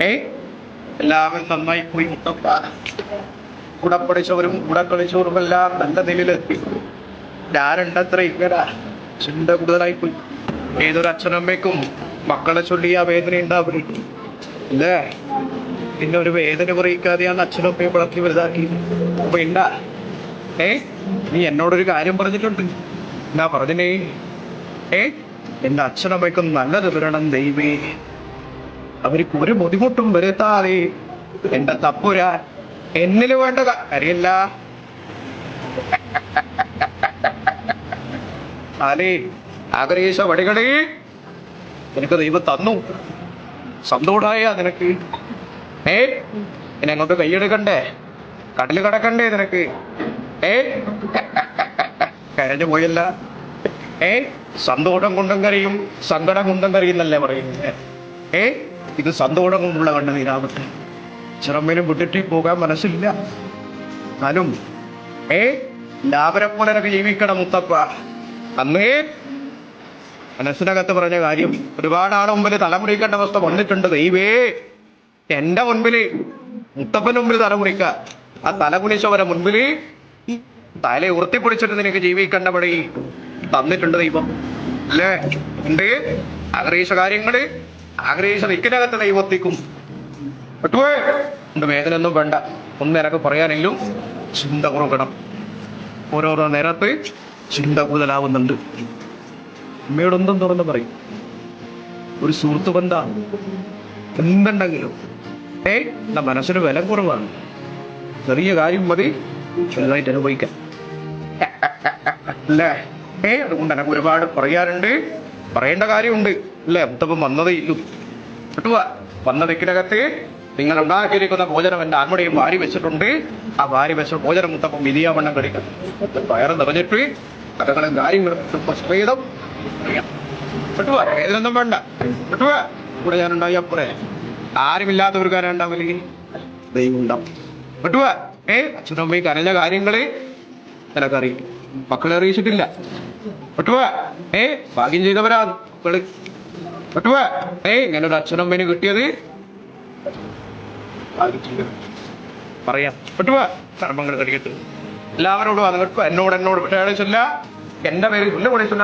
ഏ എല്ലാവരും നന്നായി പോയി മുത്തപ്പ. കൂടെ പഠിച്ചവരും കൂടെ കളിച്ചവരും എല്ലാം നല്ല നിലയിലെത്തി. ഞാനുണ്ടത്ര ഇങ്ങനെ ചിന്ത കൂടുതലായി പോയി. ഏതൊരു അച്ഛനമ്മയ്ക്കും മക്കളെ ചൊല്ലിയ വേദന ഉണ്ടാവും അല്ലേ? പിന്നെ ഒരു വേദന പറയിക്കാതെയാണ് അച്ഛനമ്മയും വളർത്തി വലുതാക്കി. അപ്പൊ ഉണ്ടാ നീ എന്നോടൊരു കാര്യം പറഞ്ഞിട്ടുണ്ട്. എന്നാ പറഞ്ഞേ? എന്റെ അച്ഛനമ്മയ്ക്കും നല്ലത് വരണം ദൈവേ. അവർക്ക് ഒരു ബുദ്ധിമുട്ടും വരുത്താതെ എന്റെ തപ്പുരാ എന്നില് വേണ്ട അറിയില്ല. ആലേ ആഗ്രഹിച്ച വടികളെ നിനക്ക് ദൈവം തന്നു. സന്തോഷായ നിനക്ക് എന്നെ അങ്ങോട്ട് കൈയെടുക്കണ്ടേ? കടല് കടക്കണ്ടേ നിനക്ക്? കഴിഞ്ഞു പോയല്ല. സന്തോഷം കൊണ്ടും കറിയും സങ്കടം കൊണ്ടും കറിയുന്നല്ലേ പറയുന്നത്. ഇത് സന്തോഷം കൊണ്ടുള്ള കണ്ണുനീരാവട്ടെ. ചിറമ്മിനും വിട്ടിട്ട് പോകാൻ മനസ്സില്ല. എന്നാലും ലാഭരെ പോലെ ജീവിക്കണം മുത്തപ്പ. അന്നേ മനസ്സിനകത്ത് പറഞ്ഞ കാര്യം ഒരുപാട് ആളെ മുമ്പിൽ തലമുറിക്കേണ്ട അവസ്ഥ വന്നിട്ടുണ്ട് ദൈവേ. എന്റെ മുൻപില് മുത്തപ്പന് മുമ്പിൽ തലമുറിക്ക. ആ തലകുനിച്ചവരെ മുൻപില് തല ഉയർത്തിപ്പിടിച്ചിട്ട് നിനക്ക് ജീവിക്കേണ്ട പടി തന്നിട്ടുണ്ട് ദൈവം അല്ലേ? ഉണ്ട്. ആഗ്രഹിച്ച കാര്യങ്ങള് ആഗ്രഹിച്ച ദിക്കിനകത്ത് ദൈവത്തിക്കും പറ്റുവേ. എന്റെ വേദന ഒന്നും വേണ്ട. ഒന്നും എനക്ക് പറയാനെങ്കിലും ചിന്ത കുറക്കണം. ഓരോരോ നേരത്ത് ചിന്ത കൂടുതലാവുന്നുണ്ട്. അമ്മയോടൊന്നും തുറന്ന് പറയും. ഒരു സുഹൃത്ത് ബന്ധ എന്തുണ്ടെങ്കിലും എന്റെ മനസ്സിന് വില കുറവാണ്. ചെറിയ കാര്യം മതി ചെറുതായിട്ട് അനുഭവിക്കാൻ അല്ലേ? അതുകൊണ്ട് എനക്ക് ഒരുപാട് പറയാനുണ്ട്, പറയേണ്ട കാര്യമുണ്ട് അല്ലേ? മുത്തപ്പം വന്നതേ ഇല്ലു. കിട്ടുവാ വന്ന ദിക്കിനകത്ത് നിങ്ങൾ ഉണ്ടാക്കിയിരിക്കുന്ന ഭോജനം എന്റെ ആൺമടിയും വാരി വെച്ചിട്ടുണ്ട്. ആ വാരി വെച്ച ഭോജനം മുത്തപ്പം വിധിയാവണ്ണം കഴിക്കണം. വയറ് നിറഞ്ഞിട്ട് കഥകളും കാര്യങ്ങളും സ്വീതം കിട്ടുവാ. ഇതിനൊന്നും വേണ്ട. കിട്ടുവാ കൂടെ ഞാനുണ്ടായി. അപ്പുറേ ആരുമില്ലാത്തവർക്കാരുണ്ടാവില്ലേ? ദൈവം ഉണ്ടാവും. കിട്ടുവാ. അച്ഛനമ്മയും കരഞ്ഞ കാര്യങ്ങള് എനക്കറിയും. മക്കളെ അറിയിച്ചിട്ടില്ല. കിട്ടുവാ. ഭാഗ്യം ചെയ്തവരാ മക്കള്. കിട്ടുവാ. ഇങ്ങനെ ഒരു അച്ഛനമ്മേന് കിട്ടിയത് പറയാം. കിട്ടുവാ. കർമ്മങ്ങൾ കഴിക്കട്ടെ എല്ലാവരോടും. അത് കേട്ടോ. എന്നോട് പ്രയാണിച്ചില്ല. എന്റെ പേര്